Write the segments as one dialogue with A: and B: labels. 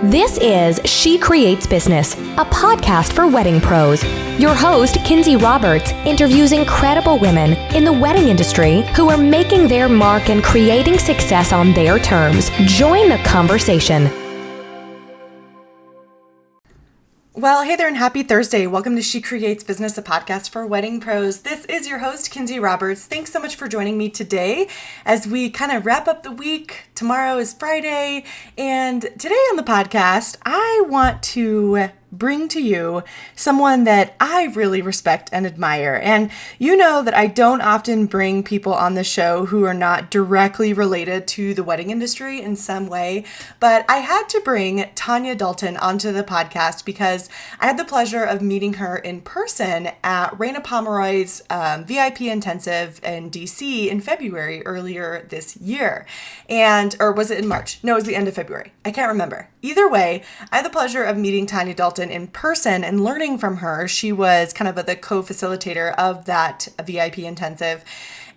A: This is She Creates Business, a podcast for wedding pros. Your host, Kinsey Roberts, interviews incredible women in the wedding industry who are making their mark and creating success on their terms. Join the conversation.
B: Well, hey there and happy Thursday. Welcome to She Creates Business, a podcast for wedding pros. This is your host, Kinsey Roberts. Thanks so much for joining me today as we kind of wrap up the week. Tomorrow is Friday, and today on the podcast, I want to bring to you someone that I really respect and admire. And you know that I don't often bring people on the show who are not directly related to the wedding industry in some way, but I had to bring Tonya Dalton onto the podcast because I had the pleasure of meeting her in person at Reina Pomeroy's VIP intensive in DC in February earlier this year. Or was it in March? No, it was the end of February. I can't remember. Either way, I had the pleasure of meeting Tonya Dalton in person and learning from her. She was kind of the co-facilitator of that VIP intensive.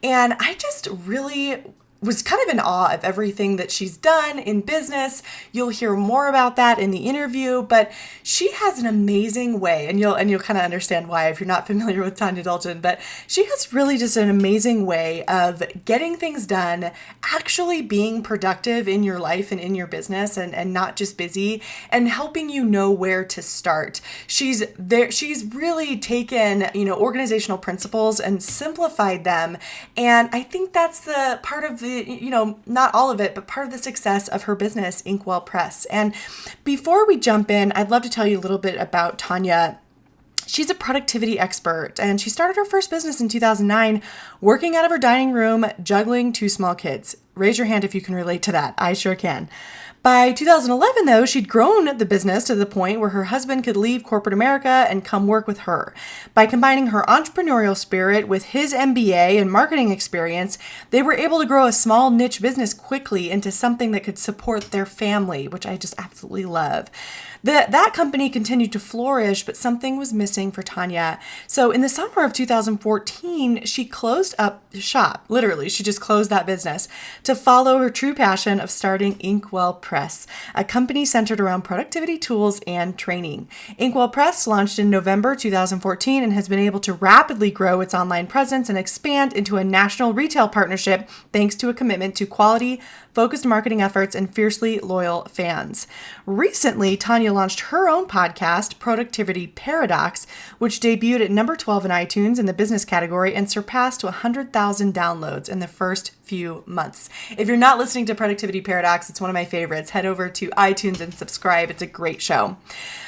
B: And I just really was kind of in awe of everything that she's done in business. You'll hear more about that in the interview, but she has an amazing way, and you'll kind of understand why if you're not familiar with Tonya Dalton, but she has really just an amazing way of getting things done, actually being productive in your life and in your business and not just busy, and helping you know where to start. She's really taken, organizational principles and simplified them. And I think that's the part of not all of it, but part of the success of her business, Inkwell Press. And before we jump in, I'd love to tell you a little bit about Tonya. She's a productivity expert, and she started her first business in 2009, working out of her dining room, juggling two small kids. Raise your hand if you can relate to that. I sure can. By 2011, though, she'd grown the business to the point where her husband could leave corporate America and come work with her. By combining her entrepreneurial spirit with his MBA and marketing experience, they were able to grow a small niche business quickly into something that could support their family, which I just absolutely love. That company continued to flourish, but something was missing for Tonya. So in the summer of 2014, she closed up shop. Literally, she just closed that business to follow her true passion of starting Inkwell Press, a company centered around productivity tools and training. Inkwell Press launched in November 2014 and has been able to rapidly grow its online presence and expand into a national retail partnership thanks to a commitment to quality, focused marketing efforts, and fiercely loyal fans. Recently, Tonya launched her own podcast, Productivity Paradox, which debuted at number 12 in iTunes in the business category and surpassed 100,000 downloads in the first few months. If you're not listening to Productivity Paradox, it's one of my favorites. Head over to iTunes and subscribe. It's a great show.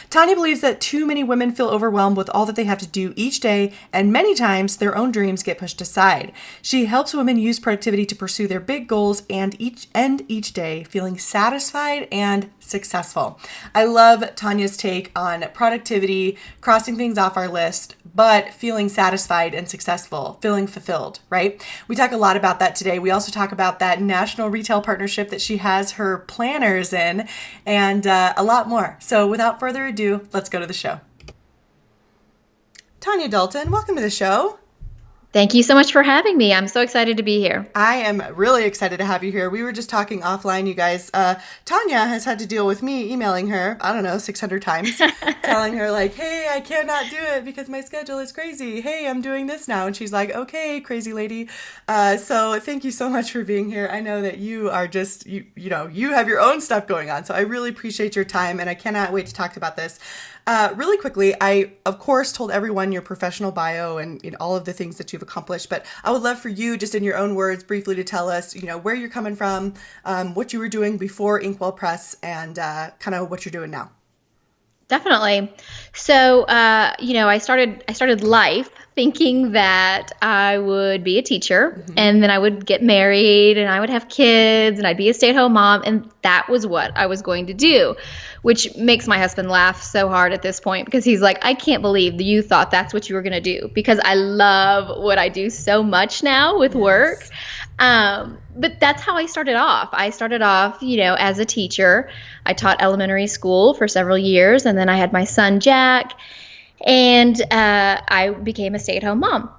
B: Tonya believes that too many women feel overwhelmed with all that they have to do each day, and many times their own dreams get pushed aside. She helps women use productivity to pursue their big goals and end each day feeling satisfied and successful. I love Tonya's take on productivity, crossing things off our list, but feeling satisfied and successful, feeling fulfilled, right? We talk a lot about that today. We also talk about that national retail partnership that she has her planners in, and a lot more. So without further ado, let's go to the show. Tonya Dalton, welcome to the show.
C: Thank you so much for having me. I'm so excited to be here.
B: I am really excited to have you here. We were just talking offline, you guys. Tonya has had to deal with me emailing her, 600 times, telling her like, hey, I cannot do it because my schedule is crazy. Hey, I'm doing this now. And she's like, okay, crazy lady. So thank you so much for being here. I know that you are just, you have your own stuff going on. So I really appreciate your time, and I cannot wait to talk about this. Really quickly, I, of course, told everyone your professional bio and all of the things that you've accomplished, but I would love for you, just in your own words, briefly to tell us, where you're coming from, what you were doing before Inkwell Press, and kind of what you're doing now.
C: Definitely. So, I started life thinking that I would be a teacher, and then I would get married and I would have kids and I'd be a stay-at-home mom, and that was what I was going to do, which makes my husband laugh so hard at this point because he's like, I can't believe that you thought that's what you were going to do, because I love what I do so much now with work. But that's how I started off. I started off, as a teacher. I taught elementary school for several years, and then I had my son, Jack, and I became a stay-at-home mom.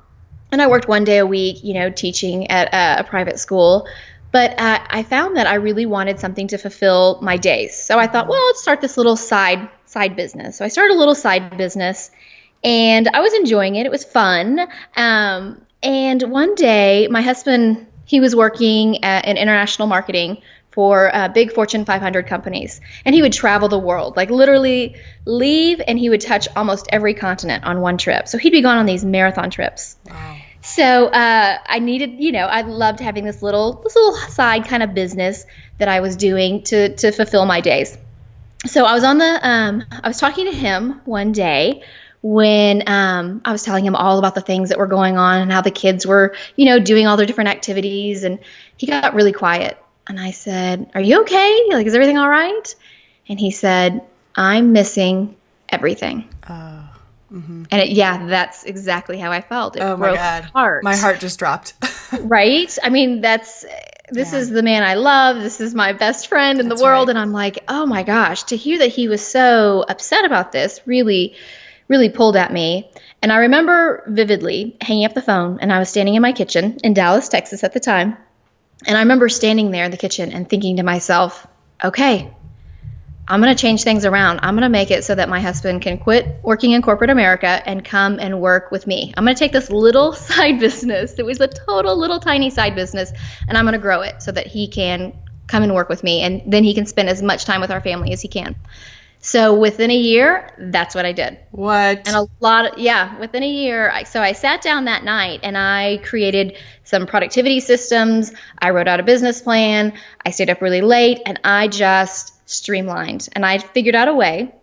C: And I worked one day a week, teaching at a private school. But I found that I really wanted something to fulfill my days. So I thought, well, let's start this little side business. So I started a little side business, and I was enjoying it. It was fun. And one day, my husband, he was working in international marketing for big Fortune 500 companies. And he would travel the world, like literally leave, and he would touch almost every continent on one trip. So he'd be gone on these marathon trips. Wow. So I needed, I loved having this little side kind of business that I was doing to fulfill my days. So I was I was talking to him one day when I was telling him all about the things that were going on and how the kids were, doing all their different activities. And he got really quiet. And I said, "Are you okay? Like, is everything all right?" And he said, "I'm missing everything." Mm-hmm. And that's exactly how I felt. It broke my heart.
B: My heart just dropped.
C: Right? I mean, this is the man I love. This is my best friend in the world. Right. And I'm like, oh my gosh, to hear that he was so upset about this really, really pulled at me. And I remember vividly hanging up the phone, and I was standing in my kitchen in Dallas, Texas at the time. And I remember standing there in the kitchen and thinking to myself, okay, I'm going to change things around. I'm going to make it so that my husband can quit working in corporate America and come and work with me. I'm going to take this little side business. It was a total little tiny side business, and I'm going to grow it so that he can come and work with me, and then he can spend as much time with our family as he can. So within a year, that's what I did.
B: What?
C: And within a year. So I sat down that night and I created some productivity systems. I wrote out a business plan. I stayed up really late, and I just streamlined. And I figured out a way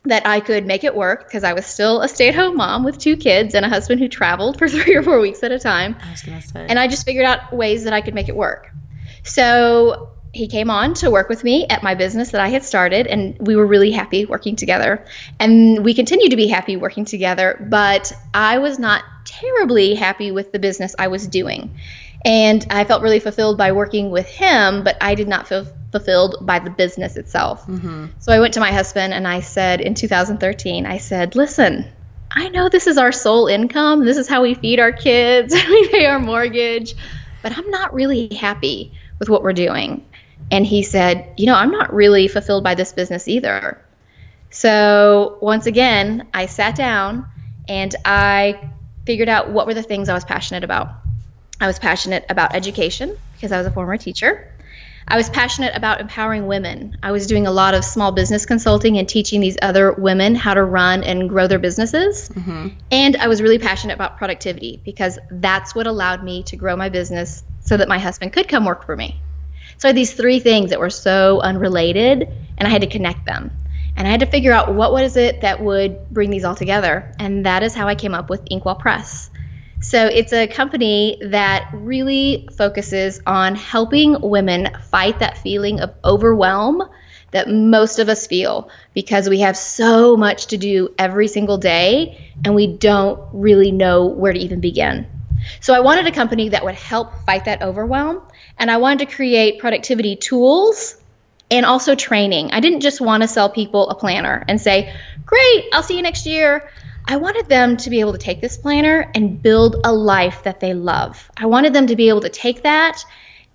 C: that I could make it work because I was still a stay-at-home mom with 2 kids and a husband who traveled for 3 or 4 weeks at a time.
B: I was going to say.
C: And I just figured out ways that I could make it work. So he came on to work with me at my business that I had started, and we were really happy working together. And we continue to be happy working together, but I was not terribly happy with the business I was doing. And I felt really fulfilled by working with him, but I did not feel fulfilled by the business itself. Mm-hmm. So I went to my husband and I said in 2013, I said, listen, I know this is our sole income. This is how we feed our kids. We pay our mortgage, but I'm not really happy with what we're doing. And he said, I'm not really fulfilled by this business either. So once again, I sat down and I figured out what were the things I was passionate about. I was passionate about education because I was a former teacher. I was passionate about empowering women. I was doing a lot of small business consulting and teaching these other women how to run and grow their businesses. Mm-hmm. And I was really passionate about productivity because that's what allowed me to grow my business so that my husband could come work for me. So I had these 3 things that were so unrelated, and I had to connect them. And I had to figure out what was it that would bring these all together. And that is how I came up with Inkwell Press. So it's a company that really focuses on helping women fight that feeling of overwhelm that most of us feel because we have so much to do every single day, and we don't really know where to even begin. So I wanted a company that would help fight that overwhelm, and I wanted to create productivity tools and also training. I didn't just want to sell people a planner and say, great, I'll see you next year. I wanted them to be able to take this planner and build a life that they love. I wanted them to be able to take that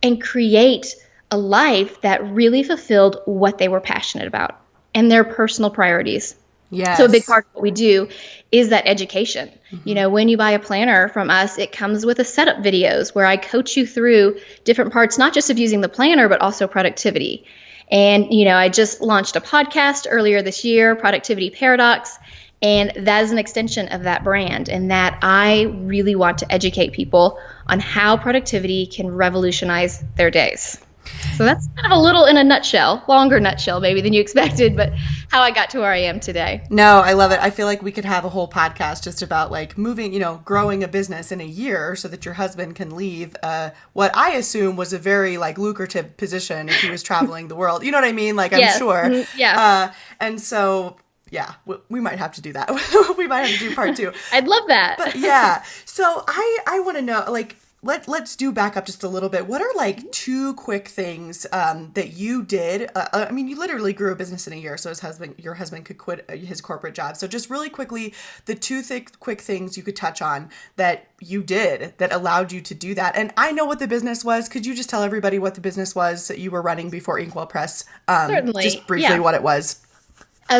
C: and create a life that really fulfilled what they were passionate about and their personal priorities.
B: Yes.
C: So a big part of what we do is that education. Mm-hmm. When you buy a planner from us, it comes with a setup videos where I coach you through different parts, not just of using the planner, but also productivity. And, I just launched a podcast earlier this year, Productivity Paradox, and that is an extension of that brand, and that I really want to educate people on how productivity can revolutionize their days. So that's kind of a little in a nutshell, longer nutshell maybe than you expected, but how I got to where I am today.
B: No, I love it. I feel like we could have a whole podcast just about like moving, growing a business in a year so that your husband can leave what I assume was a very like lucrative position if he was traveling the world. You know what I mean? Like, I'm
C: yes.
B: sure.
C: Mm-hmm. Yeah.
B: And so, yeah, we might have to do that. We might have to do part 2.
C: I'd love that.
B: But yeah. So I want to know, like, let's do back up just a little bit. What are like two quick things that you did? I mean, you literally grew a business in a year, so your husband could quit his corporate job. So just really quickly, the two quick things you could touch on that you did that allowed you to do that. And I know what the business was. Could you just tell everybody what the business was that you were running before Inkwell Press?
C: Certainly.
B: Just briefly what it was.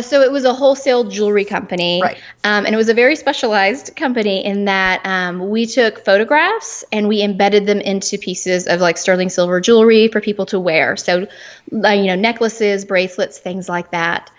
C: So it was a wholesale jewelry company,
B: right.
C: And it was a very specialized company in that we took photographs and we embedded them into pieces of like sterling silver jewelry for people to wear. So, necklaces, bracelets, things like that.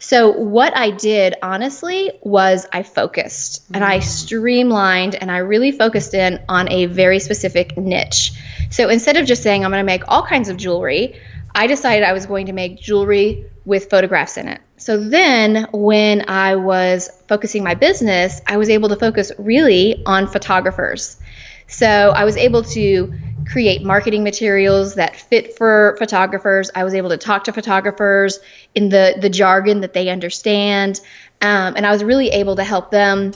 C: So what I did, honestly, was I focused and I streamlined and I really focused in on a very specific niche. So instead of just saying I'm going to make all kinds of jewelry, I decided I was going to make jewelry with photographs in it. So then when I was focusing my business, I was able to focus really on photographers. So I was able to create marketing materials that fit for photographers. I was able to talk to photographers in the jargon that they understand. And I was really able to help them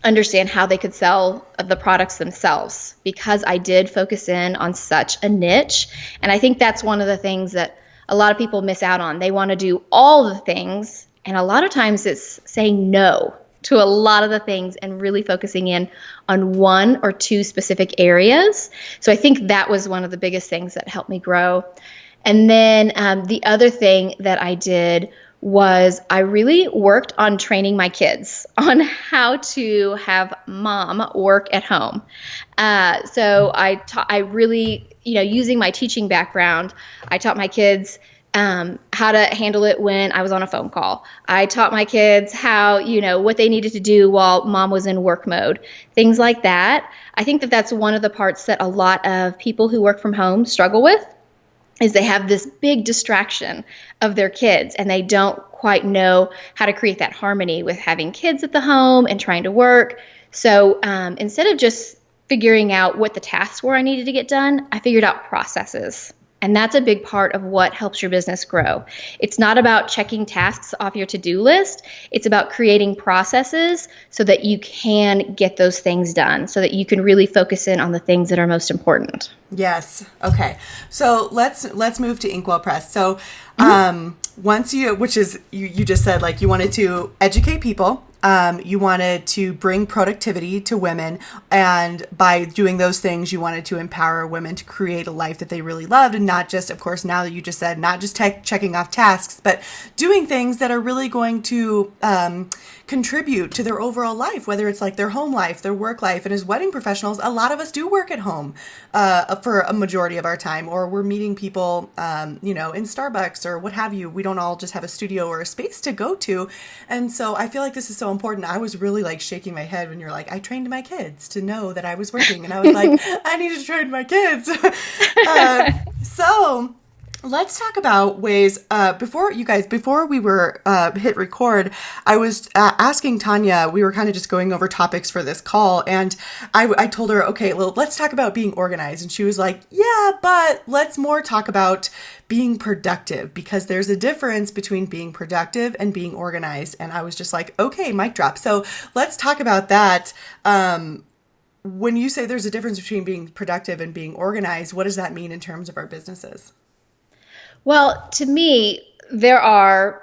C: understand how they could sell the products themselves because I did focus in on such a niche. And I think that's one of the things that a lot of people miss out on. They want to do all the things, and a lot of times it's saying no to a lot of the things and really focusing in on one or two specific areas. So I think that was one of the biggest things that helped me grow. And then the other thing that I did was I really worked on training my kids on how to have mom work at home. So I really, using my teaching background, I taught my kids how to handle it when I was on a phone call. I taught my kids how, what they needed to do while mom was in work mode, things like that. I think that that's one of the parts that a lot of people who work from home struggle with is they have this big distraction of their kids and they don't quite know how to create that harmony with having kids at the home and trying to work. So instead of just figuring out what the tasks were I needed to get done, I figured out processes. And that's a big part of what helps your business grow. It's not about checking tasks off your to-do list. It's about creating processes so that you can get those things done, so that you can really focus in on the things that are most important.
B: Yes. Okay. So let's move to Inkwell Press. So once you just said like you wanted to educate people. You wanted to bring productivity to women, and by doing those things, you wanted to empower women to create a life that they really loved, and not just, of course, now that you just said, not just checking off tasks, but doing things that are really going to contribute to their overall life, whether it's like their home life, their work life. And as wedding professionals, a lot of us do work at home for a majority of our time, or we're meeting people, in Starbucks or what have you. We don't all just have a studio or a space to go to. And so I feel like this is so important. I was really like shaking my head when you're like, I trained my kids to know that I was working. And I was like, I need to train my kids. So let's talk about ways, before we were hit record, I was asking Tonya, we were kind of just going over topics for this call. And I told her, okay, well, let's talk about being organized. And she was like, yeah, but let's more talk about being productive, because there's a difference between being productive and being organized. And I was just like, okay, mic drop. So let's talk about that. When you say there's a difference between being productive and being organized, what does that mean in terms of our businesses?
C: Well, to me, there are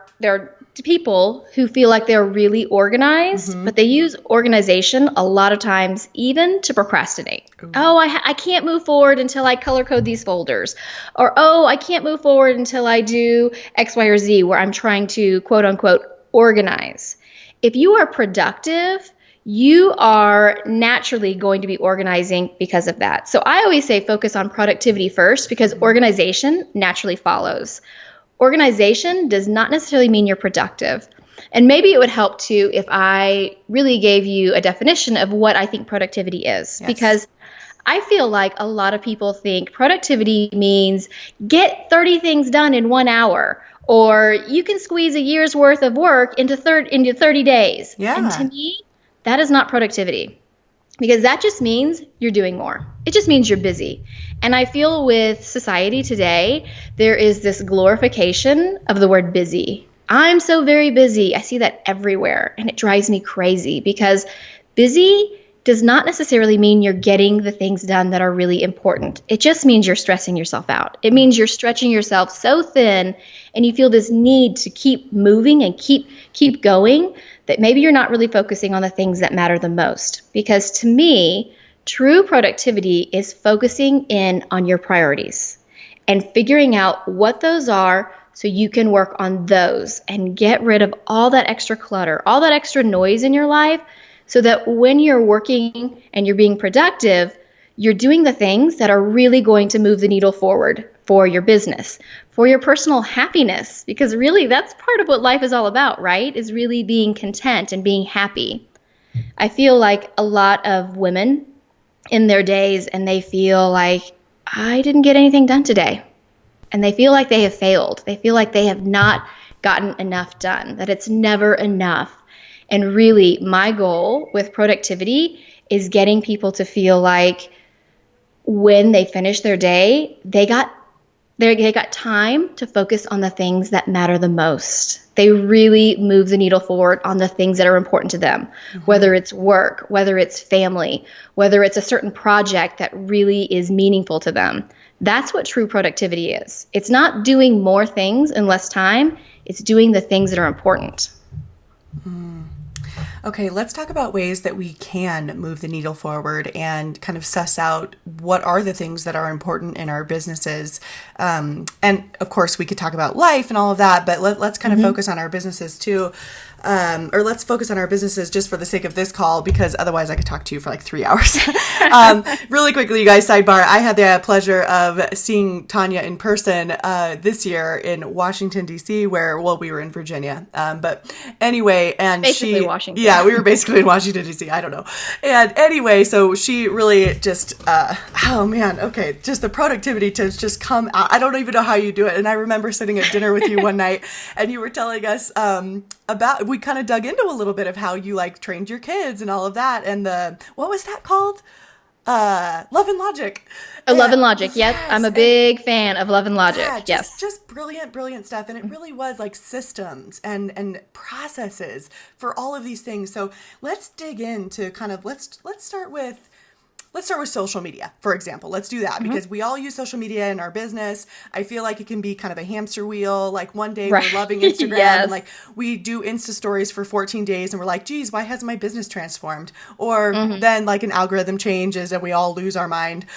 C: people who feel like they're really organized, but they use organization a lot of times even to procrastinate. Ooh. Oh, I can't move forward until I color code these folders. Or, oh, I can't move forward until I do X, Y, or Z, where I'm trying to, quote unquote, organize. If you are productive, you are naturally going to be organizing because of that. So I always say focus on productivity first, because organization naturally follows. Organization does not necessarily mean you're productive. And maybe it would help too if I really gave you a definition of what I think productivity is. Yes. Because I feel like a lot of people think productivity means get 30 things done in 1 hour, or you can squeeze a year's worth of work into 30 days. Yeah. And to me, that is not productivity, because that just means you're doing more. It just means you're busy. And I feel with society today, there is this glorification of the word busy. I'm so very busy. I see that everywhere, and it drives me crazy, because busy does not necessarily mean you're getting the things done that are really important. It just means you're stressing yourself out. It means you're stretching yourself so thin and you feel this need to keep moving and keep going that maybe you're not really focusing on the things that matter the most. Because to me, true productivity is focusing in on your priorities and figuring out what those are so you can work on those and get rid of all that extra clutter, all that extra noise in your life, so that when you're working and you're being productive, you're doing the things that are really going to move the needle forward for your business, for your personal happiness, because really that's part of what life is all about, right? Is really being content and being happy. I feel like a lot of women in their days and they feel like, I didn't get anything done today. And they feel like they have failed. They feel like they have not gotten enough done, that it's never enough. And really, my goal with productivity is getting people to feel like when they finish their day, they got time to focus on the things that matter the most. They really move the needle forward on the things that are important to them, whether it's work, whether it's family, whether it's a certain project that really is meaningful to them. That's what true productivity is. It's not doing more things in less time. It's doing the things that are important.
B: Okay, let's talk about ways that we can move the needle forward and kind of suss out what are the things that are important in our businesses. And of course, we could talk about life and all of that, but let's kind of focus on our businesses too. Or let's focus on our businesses just for the sake of this call, because otherwise I could talk to you for like 3 hours. Really quickly, you guys, sidebar, I had the pleasure of seeing Tonya in person this year in Washington, D.C., where, well, we were in Virginia. But anyway, and
C: basically Washington.
B: Yeah, we were basically in Washington, D.C., I don't know. And anyway, so she really just, oh man, okay, just the productivity to just come out. I don't even know how you do it. And I remember sitting at dinner with you one night and you were telling us about, we kind of dug into a little bit of how you like trained your kids and all of that. And what was that called? Love and Logic.
C: Love and Logic. Yes. I'm a big fan of Love and Logic.
B: Yeah,
C: yes.
B: Just brilliant stuff. And it really was like systems and processes for all of these things. So let's dig into kind of, let's start with social media, for example. Let's do that because we all use social media in our business. I feel like it can be kind of a hamster wheel. Like one day we're loving Instagram and like we do Insta stories for 14 days and we're like, geez, why hasn't my business transformed? Or then like an algorithm changes and we all lose our mind.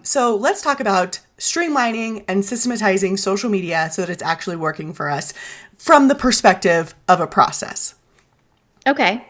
B: So let's talk about streamlining and systematizing social media so that it's actually working for us from the perspective of a process.
C: Okay.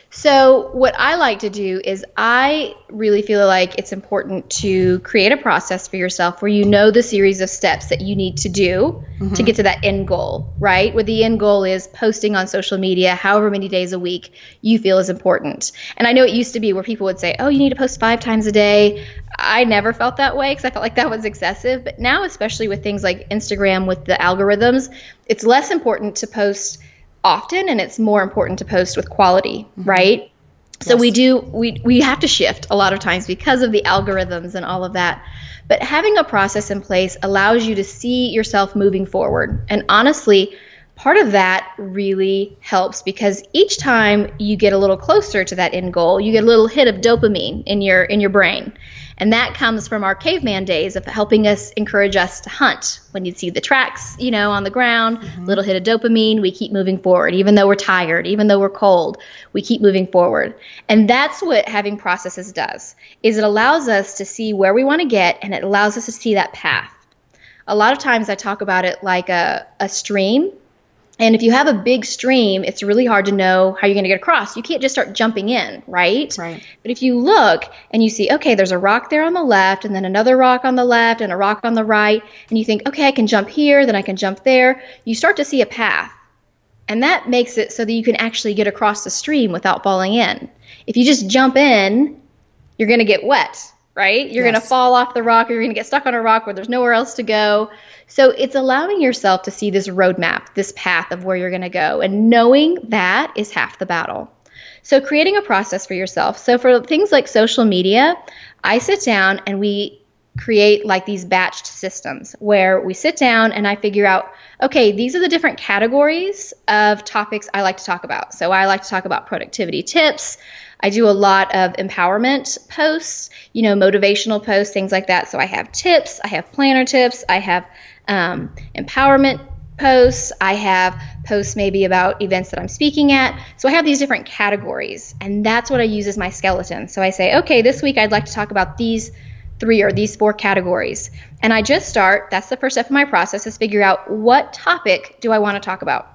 C: So what I like to do is I really feel like it's important to create a process for yourself where you know the series of steps that you need to do to get to that end goal, right? Where the end goal is posting on social media however many days a week you feel is important. And I know it used to be where people would say, oh, you need to post 5 times a day. I never felt that way because I felt like that was excessive. But now, especially with things like Instagram with the algorithms, it's less important to post often and it's more important to post with quality, right? So we have to shift a lot of times because of the algorithms and all of that. But having a process in place allows you to see yourself moving forward. And honestly, part of that really helps because each time you get a little closer to that end goal, you get a little hit of dopamine in your brain. And that comes from our caveman days of helping us encourage us to hunt. When you see the tracks, on the ground, little hit of dopamine, we keep moving forward. Even though we're tired, even though we're cold, we keep moving forward. And that's what having processes does, is it allows us to see where we want to get and it allows us to see that path. A lot of times I talk about it like a stream. And if you have a big stream, it's really hard to know how you're going to get across. You can't just start jumping in, right?
B: Right.
C: But if you look and you see, okay, there's a rock there on the left and then another rock on the left and a rock on the right, and you think, okay, I can jump here, then I can jump there, you start to see a path. And that makes it so that you can actually get across the stream without falling in. If you just jump in, you're going to get wet, right? You're going to fall off the rock, or you're going to get stuck on a rock where there's nowhere else to go. So it's allowing yourself to see this roadmap, this path of where you're going to go. And knowing that is half the battle. So creating a process for yourself. So for things like social media, I sit down and we create like these batched systems where we sit down and I figure out, okay, these are the different categories of topics I like to talk about. So I like to talk about productivity tips. I do a lot of empowerment posts, motivational posts, things like that. So I have tips, I have planner tips, I have empowerment posts, I have posts maybe about events that I'm speaking at. So I have these different categories, and that's what I use as my skeleton. So I say, okay, this week I'd like to talk about these 3 or these 4 categories. And I just start, that's the first step of my process, is figure out what topic do I want to talk about.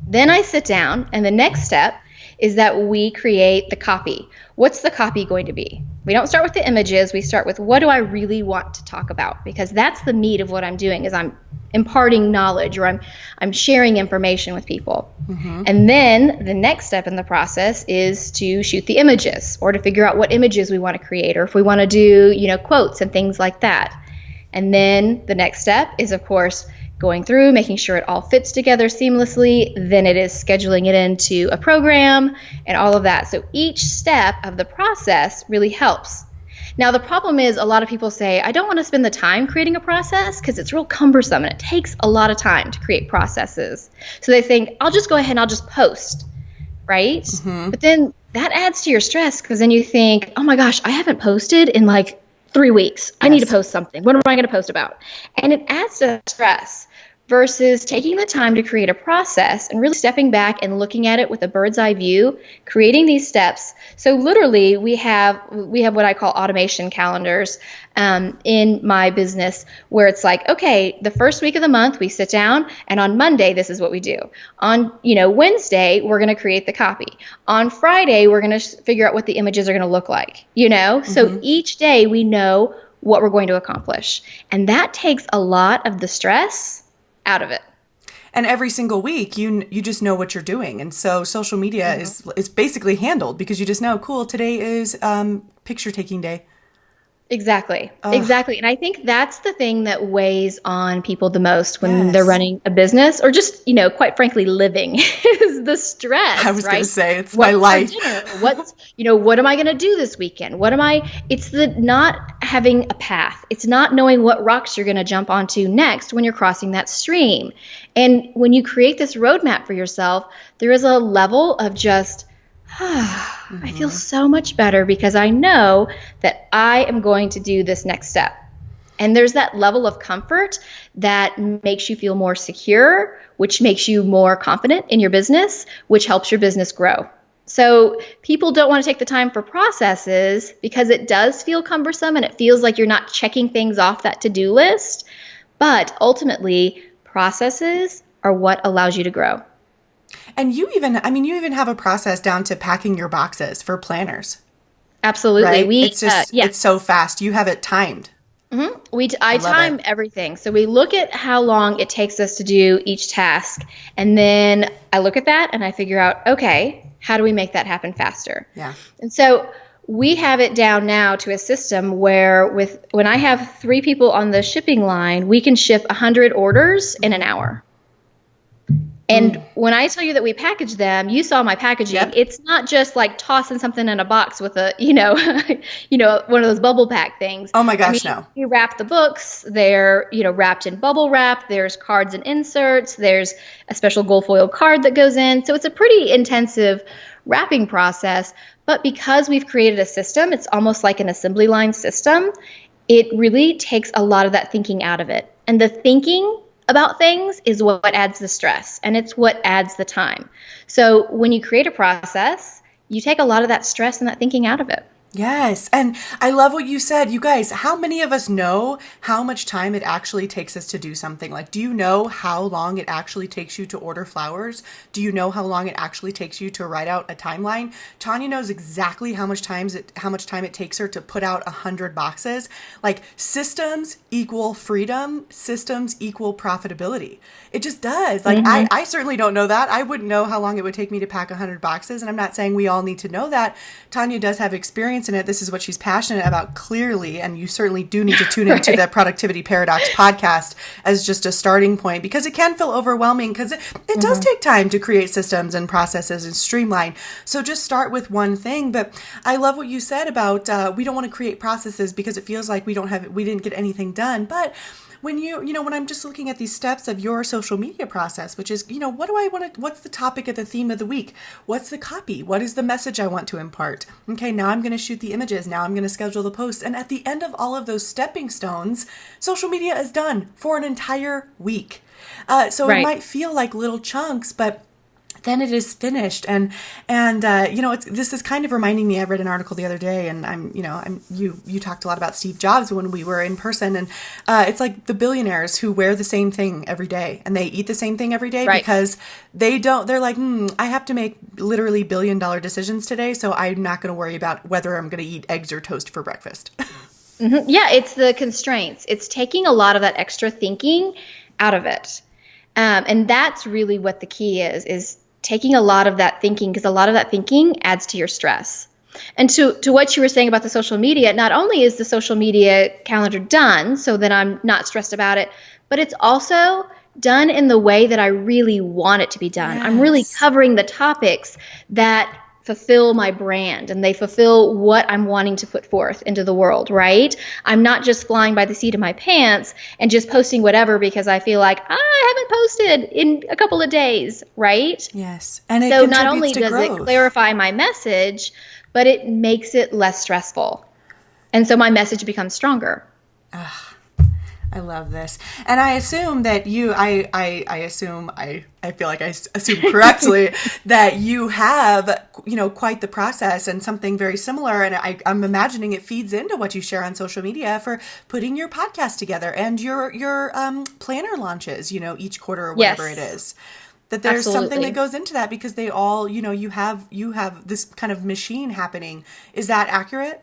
C: Then I sit down, and the next step is that we create the copy. What's the copy going to be? We don't start with the images, we start with what do I really want to talk about, because that's the meat of what I'm doing, is I'm imparting knowledge, or I'm sharing information with people. Mm-hmm. And then the next step in the process is to shoot the images, or to figure out what images we want to create, or if we want to do, quotes and things like that. And then the next step is, of course, going through, making sure it all fits together seamlessly. Then it is scheduling it into a program and all of that. So each step of the process really helps. Now, the problem is a lot of people say, I don't want to spend the time creating a process because it's real cumbersome and it takes a lot of time to create processes. So they think, I'll just go ahead and I'll just post, right? Mm-hmm. But then that adds to your stress, because then you think, oh my gosh, I haven't posted in like 3 weeks. I need to post something. What am I going to post about? And it adds to stress. Versus taking the time to create a process and really stepping back and looking at it with a bird's eye view, creating these steps. So literally we have what I call automation calendars in my business, where it's like, okay, the first week of the month we sit down, and on Monday this is what we do. On Wednesday we're going to create the copy. On Friday we're going to figure out what the images are going to look like. Mm-hmm. So each day we know what we're going to accomplish, and that takes a lot of the stress out of it.
B: And every single week, you just know what you're doing. And so social media is basically handled, because you just know, cool, today is picture taking day.
C: Exactly. Exactly. And I think that's the thing that weighs on people the most when they're running a business, or just, quite frankly, living, is the stress.
B: I was going to say, it's my life.
C: What am I going to do this weekend? It's the not having a path. It's not knowing what rocks you're going to jump onto next when you're crossing that stream. And when you create this roadmap for yourself, there is a level of just, I feel so much better because I know that I am going to do this next step. And there's that level of comfort that makes you feel more secure, which makes you more confident in your business, which helps your business grow. So people don't want to take the time for processes because it does feel cumbersome and it feels like you're not checking things off that to-do list. But ultimately, processes are what allows you to grow.
B: And you even have a process down to packing your boxes for planners.
C: Absolutely.
B: Right? It's so fast. You have it timed.
C: Mm-hmm. I time everything. So we look at how long it takes us to do each task. And then I look at that and I figure out, okay, how do we make that happen faster? Yeah. And so we have it down now to a system where when I have 3 people on the shipping line, we can ship 100 orders in an hour. And when I tell you that we package them, you saw my packaging. Yep. It's not just like tossing something in a box with a, one of those bubble pack things.
B: Oh my gosh, no.
C: You wrap the books. They're, wrapped in bubble wrap. There's cards and inserts. There's a special gold foil card that goes in. So it's a pretty intensive wrapping process. But because we've created a system, it's almost like an assembly line system. It really takes a lot of that thinking out of it. And the thinking about things is what adds the stress, and it's what adds the time. So when you create a process, you take a lot of that stress and that thinking out of it.
B: Yes. And I love what you said. You guys, how many of us know how much time it actually takes us to do something? Like, do you know how long it actually takes you to order flowers? Do you know how long it actually takes you to write out a timeline? Tonya knows exactly how much time it takes her to put out 100 boxes. Like, systems equal freedom, systems equal profitability. It just does. Like, I certainly don't know that. I wouldn't know how long it would take me to pack 100 boxes. And I'm not saying we all need to know that. Tonya does have experience experience in it. This is what she's passionate about, clearly. And you certainly do need to tune into the Productivity Paradox podcast as just a starting point, because it can feel overwhelming, because it does take time to create systems and processes and streamline. So just start with one thing. But I love what you said about we don't want to create processes because it feels like we didn't get anything done. But when when I'm just looking at these steps of your social media process, which is, what's the topic of the theme of the week? What's the copy? What is the message I want to impart? Okay, now I'm going to shoot the images. Now I'm going to schedule the posts. And at the end of all of those stepping stones, social media is done for an entire week. So It might feel like little chunks, but then it is finished. And this is kind of reminding me, I read an article the other day, and you talked a lot about Steve Jobs when we were in person, and it's like the billionaires who wear the same thing every day and they eat the same thing every day because they're like, I have to make literally $1 billion decisions today, so I'm not going to worry about whether I'm going to eat eggs or toast for breakfast.
C: Yeah, it's the constraints. It's taking a lot of that extra thinking out of it. And that's really what the key is taking a lot of that thinking, because a lot of that thinking adds to your stress. And to what you were saying about the social media, not only is the social media calendar done so that I'm not stressed about it, but it's also done in the way that I really want it to be done. Yes. I'm really covering the topics that fulfill my brand, and they fulfill what I'm wanting to put forth into the world, right? I'm not just flying by the seat of my pants and just posting whatever because I feel like I haven't posted in a couple of days, right?
B: Yes. And
C: so not only does it clarify my message, but it makes it less stressful. And so my message becomes stronger.
B: I love this. And I assume that I feel like I assume correctly that you have, quite the process and something very similar. And I'm imagining it feeds into what you share on social media for putting your podcast together and your planner launches, each quarter or whatever it is. That there's something that goes into that, because they all, you have this kind of machine happening. Is that accurate?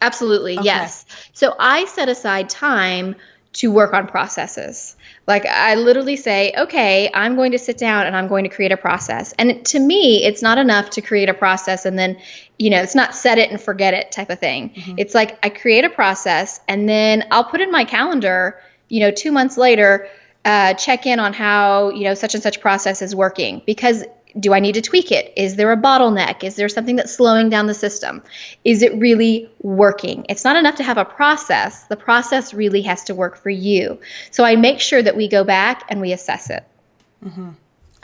C: Absolutely. Okay. Yes. So I set aside time to work on processes. Like I literally say, okay, I'm going to sit down and I'm going to create a process. And to me, it's not enough to create a process and then, it's not set it and forget it type of thing. Mm-hmm. It's like I create a process and then I'll put in my calendar, 2 months later, check in on how, such and such process is working, because do I need to tweak it? Is there a bottleneck? Is there something that's slowing down the system? Is it really working? It's not enough to have a process. The process really has to work for you. So I make sure that we go back and we assess it.
B: Mm-hmm.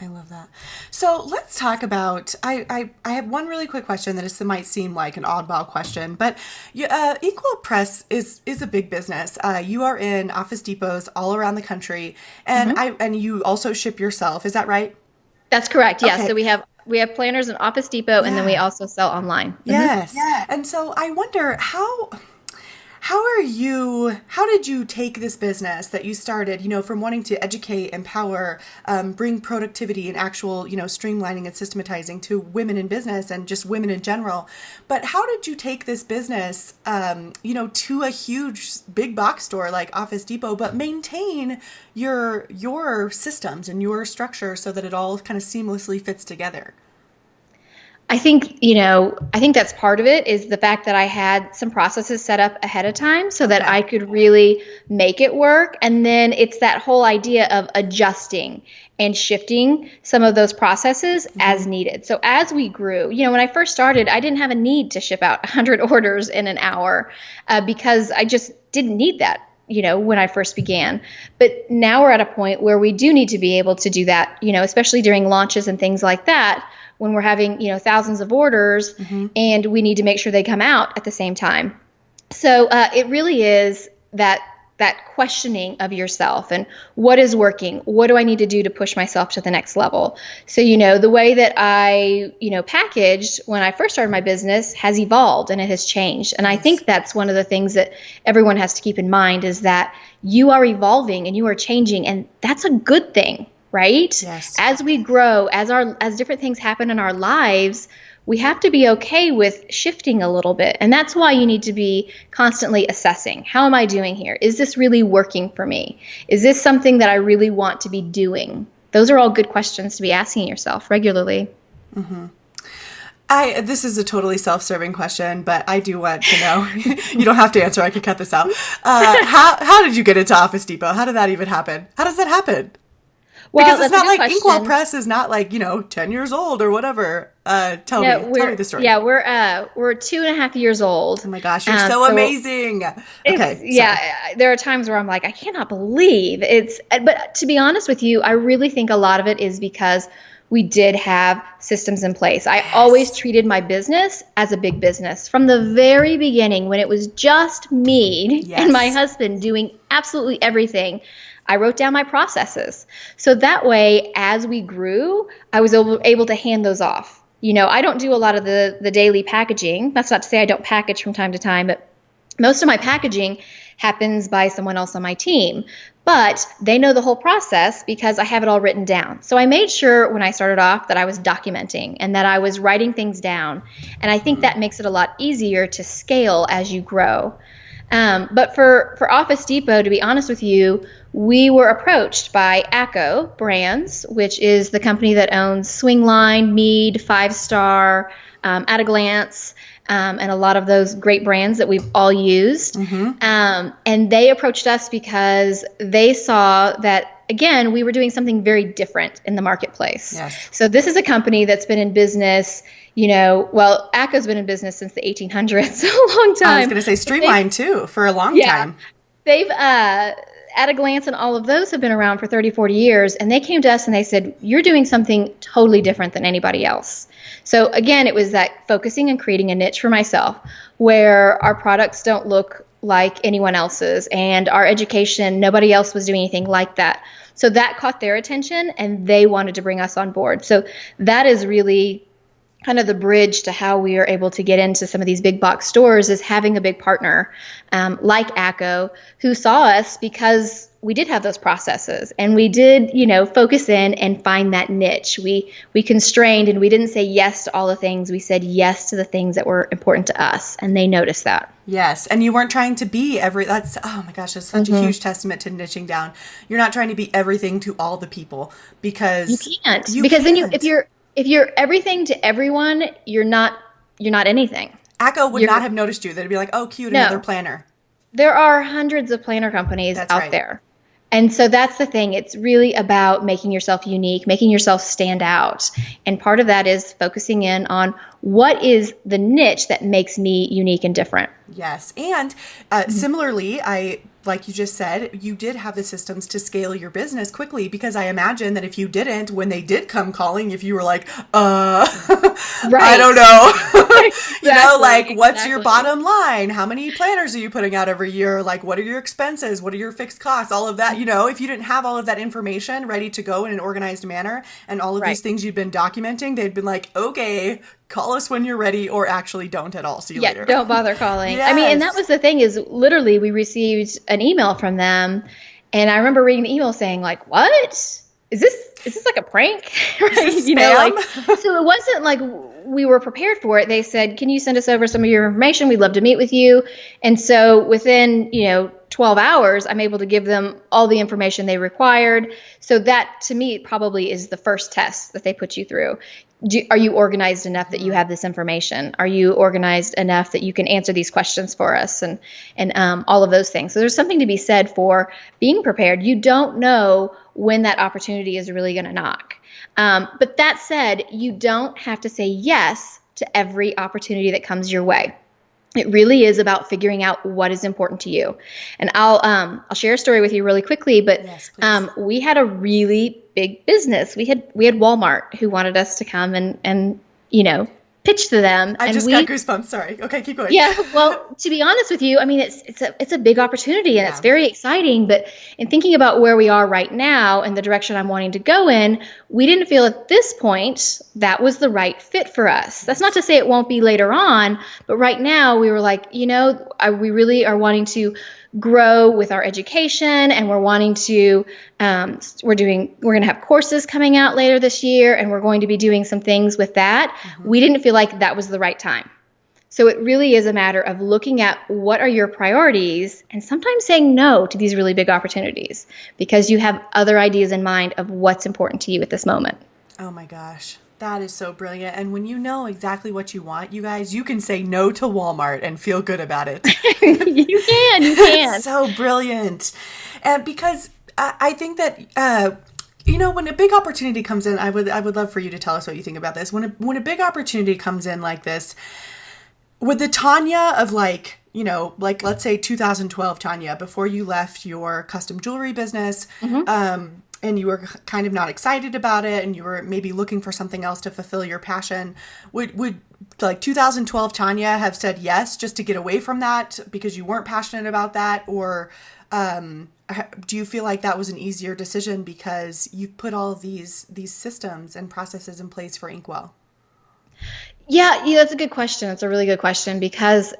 B: I love that. So let's talk about, I have one really quick question that might seem like an oddball question, but Equal Press is a big business. You are in Office Depots all around the country, and and you also ship yourself. Is that right?
C: That's correct. Yes. Okay. So we have planners in Office Depot, and then we also sell online.
B: Yes. Mm-hmm. Yeah. And so I wonder how did you take this business that you started, from wanting to educate, empower, bring productivity and actual, streamlining and systematizing to women in business and just women in general. But how did you take this business, to a huge big box store like Office Depot, but maintain your systems and your structure so that it all kind of seamlessly fits together?
C: I think that's part of it, is the fact that I had some processes set up ahead of time so that I could really make it work. And then it's that whole idea of adjusting and shifting some of those processes as needed. So as we grew, when I first started, I didn't have a need to ship out 100 orders in an hour because I just didn't need that, when I first began. But now we're at a point where we do need to be able to do that, especially during launches and things like that, when we're having, thousands of orders and we need to make sure they come out at the same time. So it really is that questioning of yourself and what is working? What do I need to do to push myself to the next level? So, the way that I, packaged when I first started my business has evolved and it has changed. And I think that's one of the things that everyone has to keep in mind, is that you are evolving and you are changing, and that's a good thing. Right? Yes. As we grow, as different things happen in our lives, we have to be okay with shifting a little bit. And that's why you need to be constantly assessing. How am I doing here? Is this really working for me? Is this something that I really want to be doing? Those are all good questions to be asking yourself regularly.
B: Mm-hmm. This is a totally self-serving question, but I do want to know. You don't have to answer. I can cut this out. How did you get into Office Depot? How did that even happen? How does that happen?
C: Well,
B: Because it's
C: that's a
B: not
C: good
B: like Inkwell
C: question.
B: Press is not like, 10 years old or whatever. Tell me the story.
C: Yeah, we're 2.5 years old.
B: Oh my gosh, you're so amazing. Okay, sorry.
C: There are times where I'm like, I cannot believe it's, but to be honest with you, I really think a lot of it is because we did have systems in place. I always treated my business as a big business from the very beginning when it was just me and my husband doing absolutely everything. I wrote down my processes. So that way, as we grew, I was able to hand those off. I don't do a lot of the daily packaging. That's not to say I don't package from time to time, but most of my packaging happens by someone else on my team. But they know the whole process because I have it all written down. So I made sure when I started off that I was documenting and that I was writing things down. And I think that makes it a lot easier to scale as you grow. But for Office Depot, to be honest with you, we were approached by ACO Brands, which is the company that owns Swingline, Mead, 5-Star, At a Glance, and a lot of those great brands that we've all used. And they approached us because they saw that, again, we were doing something very different in the marketplace.
B: Yes.
C: So this is a company that's been in business, ACO's been in business since the 1800s, a long time.
B: I was going to say Streamline too, for a long time.
C: They've, At a Glance and all of those have been around for 30, 40 years. And they came to us and they said, you're doing something totally different than anybody else. So again, it was that focusing and creating a niche for myself where our products don't look like anyone else's and our education, nobody else was doing anything like that. So that caught their attention and they wanted to bring us on board. So that is really kind of the bridge to how we are able to get into some of these big box stores is having a big partner like ACO who saw us because we did have those processes and we did, focus in and find that niche. We constrained and we didn't say yes to all the things. We said yes to the things that were important to us and they noticed that.
B: Yes. And you weren't trying to be oh my gosh, that's such a huge testament to niching down. You're not trying to be everything to all the people because
C: you can't. Then if you're everything to everyone, you're not anything.
B: ACO would not have noticed you. They'd be like, oh, cute, another planner.
C: There are hundreds of planner companies out there. And so that's the thing. It's really about making yourself unique, making yourself stand out. And part of that is focusing in on what is the niche that makes me unique and different.
B: Yes. And similarly, like you just said, you did have the systems to scale your business quickly because I imagine that if you didn't, when they did come calling, if you were like, I don't know, what's your bottom line? How many planners are you putting out every year? Like, what are your expenses? What are your fixed costs? All of that, if you didn't have all of that information ready to go in an organized manner and all of these things you've been documenting, they'd been like, okay, call us when you're ready or actually don't at all. See you later.
C: Don't bother calling.
B: Yes.
C: I mean, and that was the thing is literally we received an email from them and I remember reading the email saying like, what? Is this like a prank? Right? So it wasn't like we were prepared for it. They said, can you send us over some of your information? We'd love to meet with you. And so within, 12 hours, I'm able to give them all the information they required. So that to me probably is the first test that they put you through. Are you organized enough that you have this information? Are you organized enough that you can answer these questions for us and all of those things? So there's something to be said for being prepared. You don't know when that opportunity is really going to knock. But that said, you don't have to say yes to every opportunity that comes your way. It really is about figuring out what is important to you. And I'll share a story with you really quickly, but
B: yes,
C: we had a really big business. We had Walmart who wanted us to come and pitch to them.
B: I just got goosebumps. Sorry. Okay, keep going.
C: Yeah. Well, to be honest with you, I mean, it's a big opportunity and it's very exciting. But in thinking about where we are right now and the direction I'm wanting to go in, we didn't feel at this point that was the right fit for us. That's not to say it won't be later on, but right now we were like, we really are wanting to grow with our education and we're wanting to we're going to have courses coming out later this year and we're going to be doing some things with that. We didn't feel like that was the right time. So it really is a matter of looking at what are your priorities and sometimes saying no to these really big opportunities because you have other ideas in mind of what's important to you at this moment.
B: Oh my gosh. That is so brilliant. And when you know exactly what you want, you guys, you can say no to Walmart and feel good about it.
C: You can.
B: It's so brilliant. And because I think that, when a big opportunity comes in, I would love for you to tell us what you think about this. When a big opportunity comes in like this, with the Tonya of let's say 2012 Tonya, before you left your custom jewelry business, and you were kind of not excited about it, and you were maybe looking for something else to fulfill your passion, would like 2012 Tonya have said yes just to get away from that because you weren't passionate about that? Or do you feel like that was an easier decision because you put all of these systems and processes in place for Inkwell?
C: Yeah, that's a good question. That's a really good question because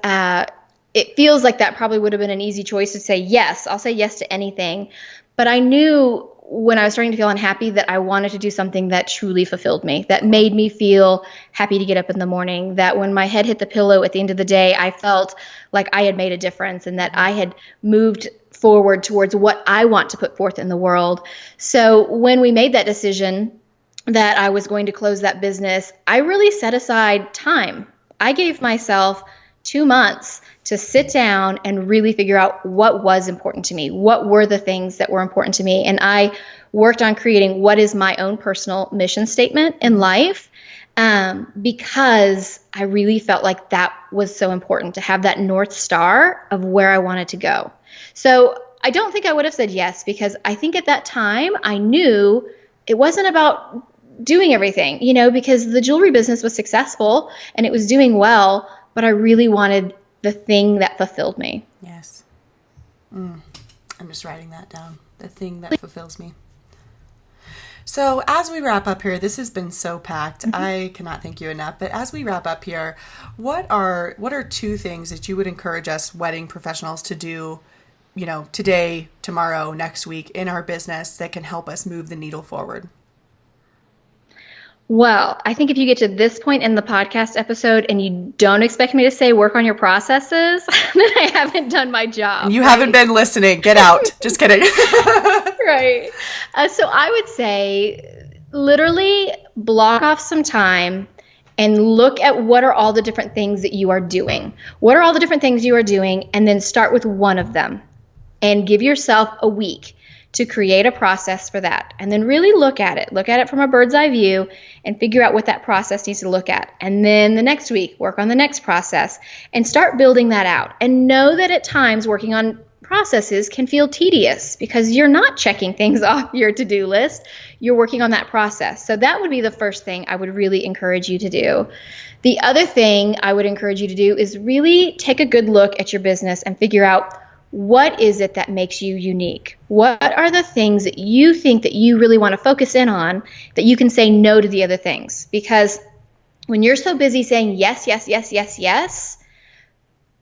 C: it feels like that probably would have been an easy choice to say yes. I'll say yes to anything. But I knew when I was starting to feel unhappy that I wanted to do something that truly fulfilled me, that made me feel happy to get up in the morning, that when my head hit the pillow at the end of the day, I felt like I had made a difference and that I had moved forward towards what I want to put forth in the world. So when we made that decision that I was going to close that business, I really set aside time. I gave myself 2 months to sit down and really figure out what was important to me. What were the things that were important to me? And I worked on creating what is my own personal mission statement in life, because I really felt like that was so important to have that North Star of where I wanted to go. So I don't think I would have said yes, because I think at that time I knew it wasn't about doing everything, because the jewelry business was successful and it was doing well, but I really wanted the thing that fulfilled me.
B: Yes. I'm just writing that down. The thing that fulfills me. So as we wrap up here, this has been so packed. I cannot thank you enough. But as we wrap up here, what are 2 things that you would encourage us wedding professionals to do, today, tomorrow, next week in our business that can help us move the needle forward?
C: Well, I think if you get to this point in the podcast episode and you don't expect me to say work on your processes, then I haven't done my job.
B: And you haven't been listening. Get out. Just kidding.
C: Right. So I would say literally block off some time and look at what are all the different things that you are doing. What are all the different things you are doing? And then start with one of them and give yourself a week to create a process for that. And then really look at it from a bird's eye view and figure out what that process needs to look at. And then the next week, work on the next process and start building that out. And know that at times working on processes can feel tedious because you're not checking things off your to-do list. You're working on that process. So that would be the first thing I would really encourage you to do. The other thing I would encourage you to do is really take a good look at your business and figure out what is it that makes you unique? What are the things that you think that you really want to focus in on that you can say no to the other things? Because when you're so busy saying yes, yes, yes, yes, yes,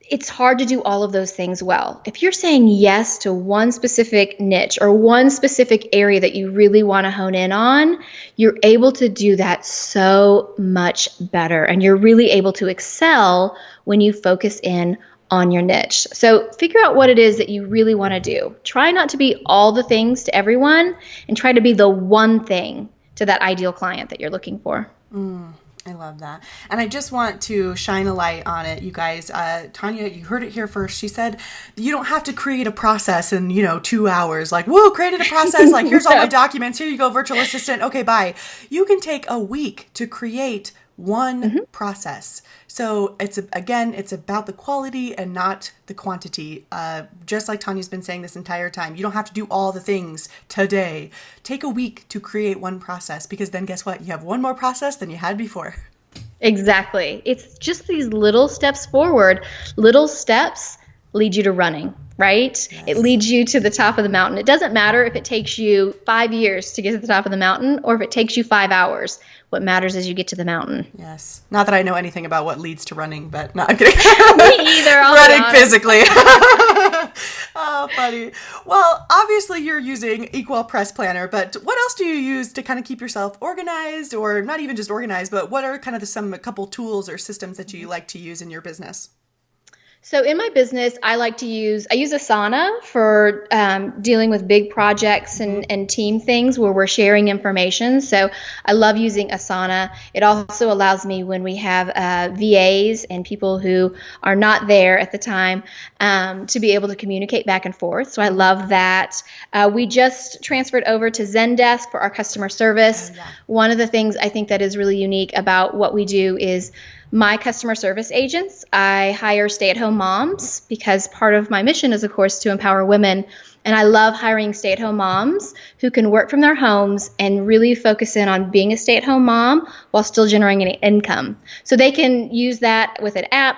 C: it's hard to do all of those things well. If you're saying yes to one specific niche or one specific area that you really want to hone in on, you're able to do that so much better. And you're really able to excel when you focus in on your niche. So figure out what it is that you really want to do. Try not to be all the things to everyone and try to be the one thing to that ideal client that you're looking for.
B: I love that. And I just want to shine a light on it, you guys. Tonya, you heard it here first. She said, you don't have to create a process in, 2 hours. Like, whoa, created a process. Like, here's all my documents. Here you go, virtual assistant. Okay, bye. You can take a week to create one process. So it's about the quality and not the quantity. Just like Tonya's been saying this entire time, you don't have to do all the things today. Take a week to create one process, because then guess what? You have one more process than you had before.
C: Exactly. It's just these little steps forward. Little steps lead you to running, right? Yes. It leads you to the top of the mountain. It doesn't matter if it takes you 5 years to get to the top of the mountain or if it takes you 5 hours. What matters is you get to the mountain.
B: Yes. Not that I know anything about what leads to running, but not kidding.
C: Me either.
B: Running physically. Oh, funny. Well, obviously you're using Inkwell Press Planner, but what else do you use to kind of keep yourself organized, or not even just organized, but what are kind of a couple tools or systems that you like to use in your business?
C: So in my business, I use Asana for dealing with big projects and team things where we're sharing information. So I love using Asana. It also allows me when we have VAs and people who are not there at the time to be able to communicate back and forth. So I love that. We just transferred over to Zendesk for our customer service.
B: Oh, yeah.
C: One of the things I think that is really unique about what we do is my customer service agents, I hire stay-at-home moms because part of my mission is, of course, to empower women. And I love hiring stay-at-home moms who can work from their homes and really focus in on being a stay-at-home mom while still generating an income. So they can use that with an app.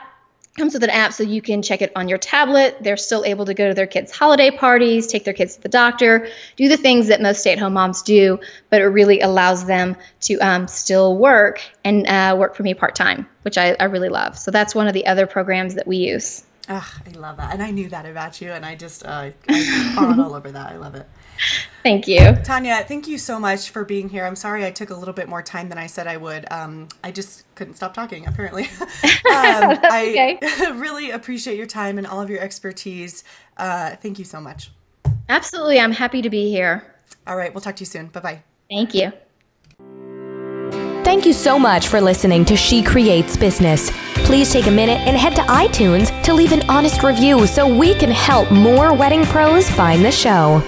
C: Comes with an app so you can check it on your tablet. They're still able to go to their kids' holiday parties, take their kids to the doctor, do the things that most stay-at-home moms do, but it really allows them to still work and work for me part-time, which I really love. So that's one of the other programs that we use.
B: I love that. And I knew that about you, and I just I fawned all over that. I love it.
C: Thank you.
B: Tonya, thank you so much for being here. I'm sorry I took a little bit more time than I said I would. I just couldn't stop talking, apparently. I really appreciate your time and all of your expertise. Thank you so much.
C: Absolutely. I'm happy to be here.
B: All right. We'll talk to you soon. Bye-bye.
C: Thank you.
A: Thank you so much for listening to She Creates Business. Please take a minute and head to iTunes to leave an honest review so we can help more wedding pros find the show.